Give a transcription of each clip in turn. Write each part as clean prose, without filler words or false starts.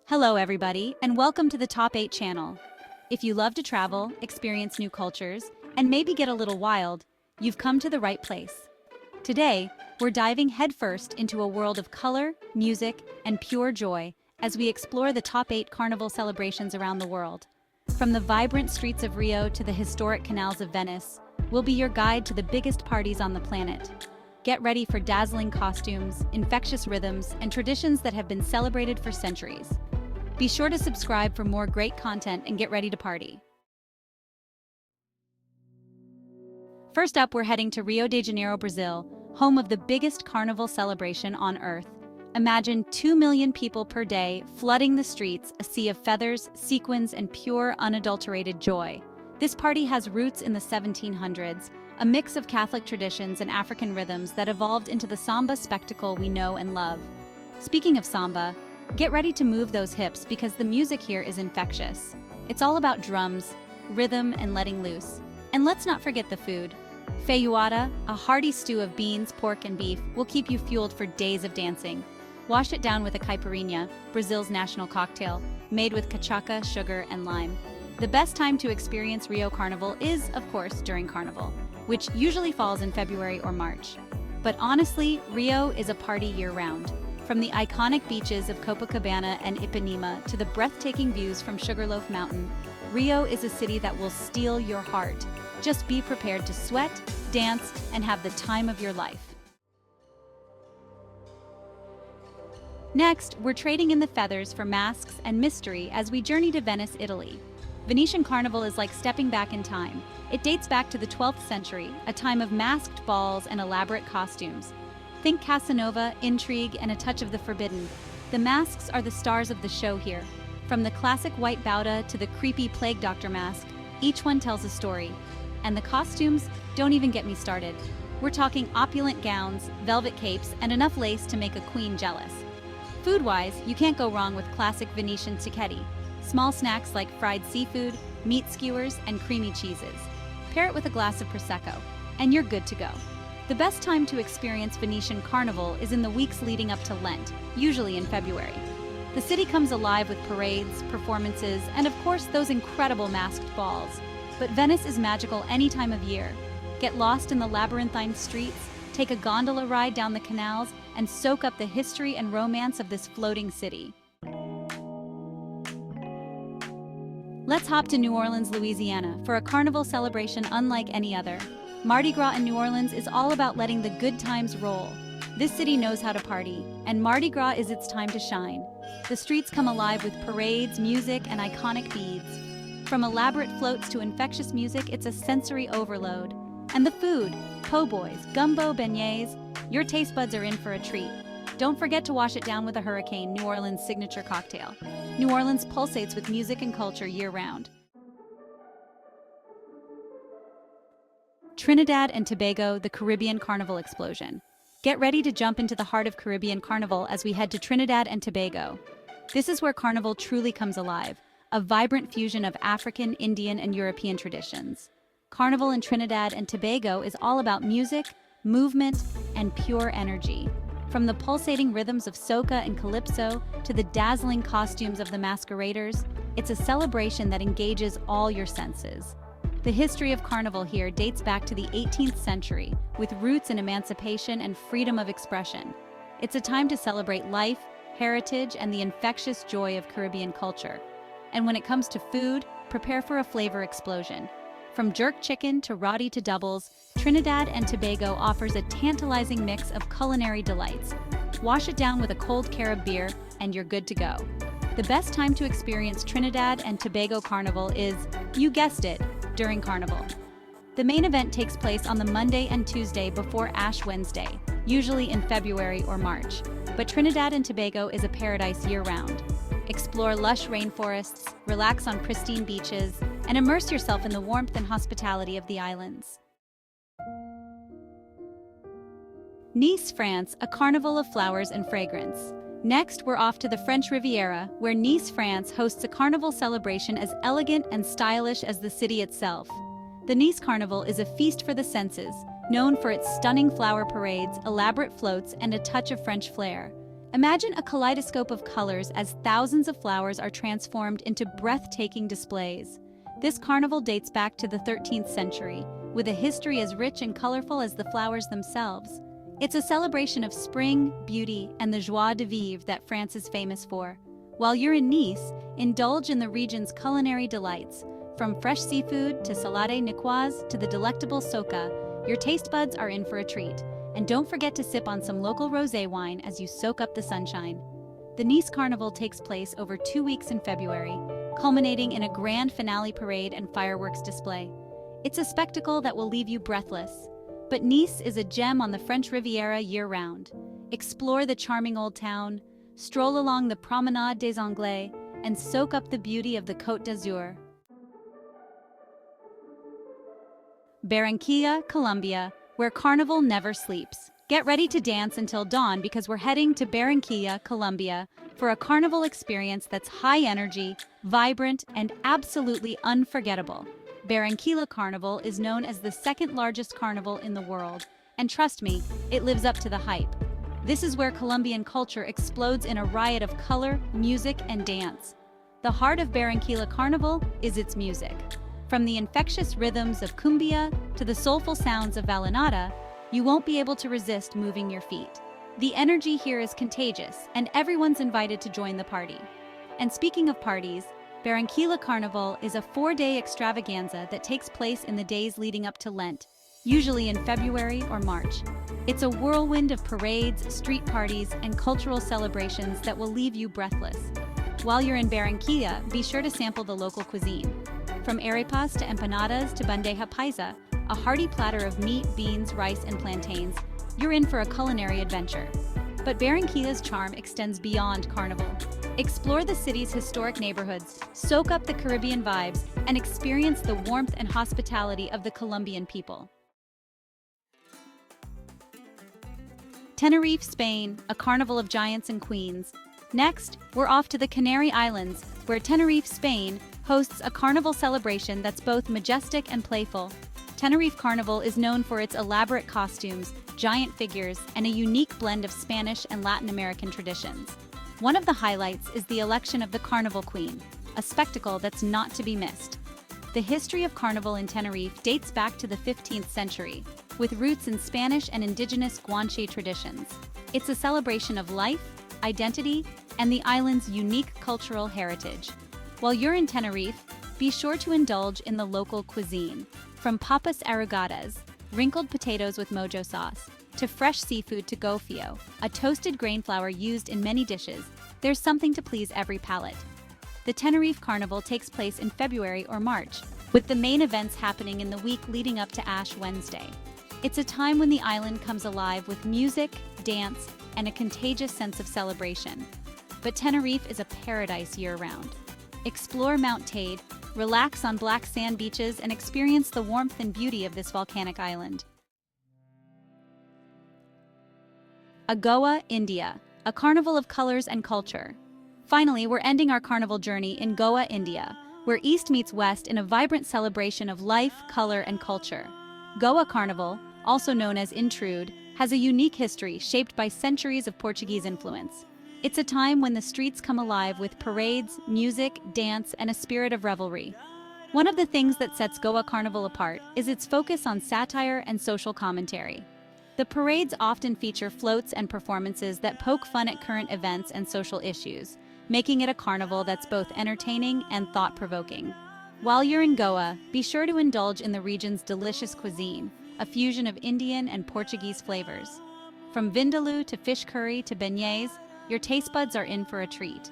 Hello everybody, and welcome to the Top 8 channel. If you love to travel, experience new cultures, and maybe get a little wild, you've come to the right place. Today, we're diving headfirst into a world of color, music, and pure joy as we explore the top 8 carnival celebrations around the world. From the vibrant streets of Rio to the historic canals of Venice, we'll be your guide to the biggest parties on the planet. Get ready for dazzling costumes, infectious rhythms, and traditions that have been celebrated for centuries. Be sure to subscribe for more great content and get ready to party. First up, we're heading to Rio de Janeiro, Brazil, home of the biggest carnival celebration on Earth. Imagine 2 million people per day flooding the streets, a sea of feathers, sequins, and pure, unadulterated joy. This party has roots in the 1700s, a mix of Catholic traditions and African rhythms that evolved into the samba spectacle we know and love. Speaking of samba, get ready to move those hips because the music here is infectious. It's all about drums, rhythm, and letting loose. And let's not forget the food. Feijoada, a hearty stew of beans, pork, and beef, will keep you fueled for days of dancing. Wash it down with a caipirinha, Brazil's national cocktail, made with cachaça, sugar, and lime. The best time to experience Rio Carnival is, of course, during Carnival, which usually falls in February or March. But honestly, Rio is a party year-round. From the iconic beaches of Copacabana and Ipanema to the breathtaking views from Sugarloaf Mountain, Rio is a city that will steal your heart. Just be prepared to sweat, dance, and have the time of your life. Next, we're trading in the feathers for masks and mystery as we journey to Venice, Italy. Venetian Carnival is like stepping back in time. It dates back to the 12th century, a time of masked balls and elaborate costumes. Think Casanova, intrigue, and a touch of the forbidden. The masks are the stars of the show here. From the classic white bauda to the creepy plague doctor mask, each one tells a story. And the costumes? Don't even get me started. We're talking opulent gowns, velvet capes, and enough lace to make a queen jealous. Food-wise, you can't go wrong with classic Venetian cicchetti. Small snacks like fried seafood, meat skewers, and creamy cheeses. Pair it with a glass of Prosecco, and you're good to go. The best time to experience Venetian Carnival is in the weeks leading up to Lent, usually in February. The city comes alive with parades, performances, and of course those incredible masked balls. But Venice is magical any time of year. Get lost in the labyrinthine streets, take a gondola ride down the canals, and soak up the history and romance of this floating city. Let's hop to New Orleans, Louisiana, for a carnival celebration unlike any other. Mardi Gras in New Orleans is all about letting the good times roll. This city knows how to party, and Mardi Gras is its time to shine. The streets come alive with parades, music, and iconic beads. From elaborate floats to infectious music, it's a sensory overload. And the food, po' boys, gumbo, beignets, your taste buds are in for a treat. Don't forget to wash it down with a Hurricane, New Orleans' signature cocktail. New Orleans pulsates with music and culture year-round. Trinidad and Tobago, the Caribbean Carnival explosion. Get ready to jump into the heart of Caribbean Carnival as we head to Trinidad and Tobago. This is where Carnival truly comes alive, a vibrant fusion of African, Indian, and European traditions. Carnival in Trinidad and Tobago is all about music, movement, and pure energy. From the pulsating rhythms of soca and calypso to the dazzling costumes of the masqueraders, it's a celebration that engages all your senses. The history of Carnival here dates back to the 18th century, with roots in emancipation and freedom of expression. It's a time to celebrate life, heritage, and the infectious joy of Caribbean culture. And when it comes to food, prepare for a flavor explosion. From jerk chicken to roti to doubles, Trinidad and Tobago offers a tantalizing mix of culinary delights. Wash it down with a cold Carib beer, and you're good to go. The best time to experience Trinidad and Tobago Carnival is, you guessed it, during Carnival. The main event takes place on the Monday and Tuesday before Ash Wednesday, usually in February or March. But Trinidad and Tobago is a paradise year-round. Explore lush rainforests, relax on pristine beaches, and immerse yourself in the warmth and hospitality of the islands. Nice, France, a carnival of flowers and fragrance. Next, we're off to the French Riviera, where Nice, France hosts a carnival celebration as elegant and stylish as the city itself. The Nice Carnival is a feast for the senses, known for its stunning flower parades, elaborate floats, and a touch of French flair. Imagine a kaleidoscope of colors as thousands of flowers are transformed into breathtaking displays. This carnival dates back to the 13th century, with a history as rich and colorful as the flowers themselves. It's a celebration of spring, beauty, and the joie de vivre that France is famous for. While you're in Nice, indulge in the region's culinary delights. From fresh seafood to salade niçoise to the delectable soca, your taste buds are in for a treat. And don't forget to sip on some local rosé wine as you soak up the sunshine. The Nice Carnival takes place over 2 weeks in February, culminating in a grand finale parade and fireworks display. It's a spectacle that will leave you breathless. But Nice is a gem on the French Riviera year-round. Explore the charming old town, stroll along the Promenade des Anglais, and soak up the beauty of the Côte d'Azur. Barranquilla, Colombia, where Carnival never sleeps. Get ready to dance until dawn because we're heading to Barranquilla, Colombia, for a carnival experience that's high energy, vibrant, and absolutely unforgettable. Barranquilla Carnival is known as the second largest carnival in the world, and trust me, it lives up to the hype. This is where Colombian culture explodes in a riot of color, music, and dance. The heart of Barranquilla Carnival is its music. From the infectious rhythms of cumbia to the soulful sounds of vallenata, you won't be able to resist moving your feet. The energy here is contagious, and everyone's invited to join the party. And speaking of parties, Barranquilla Carnival is a 4-day extravaganza that takes place in the days leading up to Lent, usually in February or March. It's a whirlwind of parades, street parties, and cultural celebrations that will leave you breathless. While you're in Barranquilla, be sure to sample the local cuisine. From arepas to empanadas to bandeja paisa, a hearty platter of meat, beans, rice, and plantains, you're in for a culinary adventure. But Barranquilla's charm extends beyond Carnival. Explore the city's historic neighborhoods, soak up the Caribbean vibes, and experience the warmth and hospitality of the Colombian people. Tenerife, Spain, a carnival of giants and queens. Next, we're off to the Canary Islands, where Tenerife, Spain, hosts a carnival celebration that's both majestic and playful. Tenerife Carnival is known for its elaborate costumes, giant figures, and a unique blend of Spanish and Latin American traditions. One of the highlights is the election of the Carnival Queen, a spectacle that's not to be missed. The history of Carnival in Tenerife dates back to the 15th century, with roots in Spanish and indigenous Guanche traditions. It's a celebration of life, identity, and the island's unique cultural heritage. While you're in Tenerife, be sure to indulge in the local cuisine. From papas arrugadas, wrinkled potatoes with mojo sauce, to fresh seafood to gofio, a toasted grain flour used in many dishes, there's something to please every palate. The Tenerife Carnival takes place in February or March, with the main events happening in the week leading up to Ash Wednesday. It's a time when the island comes alive with music, dance, and a contagious sense of celebration. But Tenerife is a paradise year-round. Explore Mount Teide, relax on black sand beaches, and experience the warmth and beauty of this volcanic island. Goa, India, a carnival of colors and culture. Finally, we're ending our carnival journey in Goa, India, where East meets West in a vibrant celebration of life, color, and culture. Goa Carnival, also known as Intrude, has a unique history shaped by centuries of Portuguese influence. It's a time when the streets come alive with parades, music, dance, and a spirit of revelry. One of the things that sets Goa Carnival apart is its focus on satire and social commentary. The parades often feature floats and performances that poke fun at current events and social issues, making it a carnival that's both entertaining and thought-provoking. While you're in Goa, be sure to indulge in the region's delicious cuisine, a fusion of Indian and Portuguese flavors. From vindaloo to fish curry to beignets, your taste buds are in for a treat.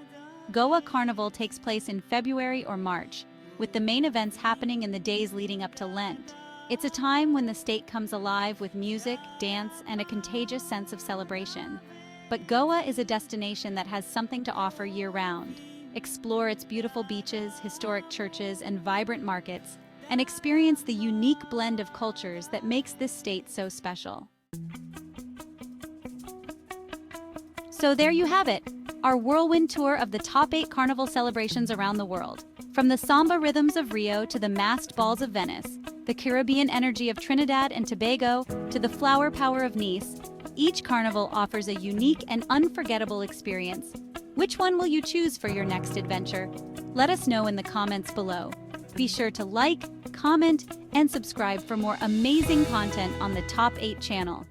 Goa Carnival takes place in February or March, with the main events happening in the days leading up to Lent. It's a time when the state comes alive with music, dance, and a contagious sense of celebration. But Goa is a destination that has something to offer year-round. Explore its beautiful beaches, historic churches, and vibrant markets, and experience the unique blend of cultures that makes this state so special. So there you have it, our whirlwind tour of the top 8 carnival celebrations around the world. From the samba rhythms of Rio to the masked balls of Venice, the Caribbean energy of Trinidad and Tobago to the flower power of Nice, Each carnival offers a unique and unforgettable experience. Which one will you choose for your next adventure? Let us know in the comments below. Be sure to like, comment, and subscribe for more amazing content on the Top 8 channel.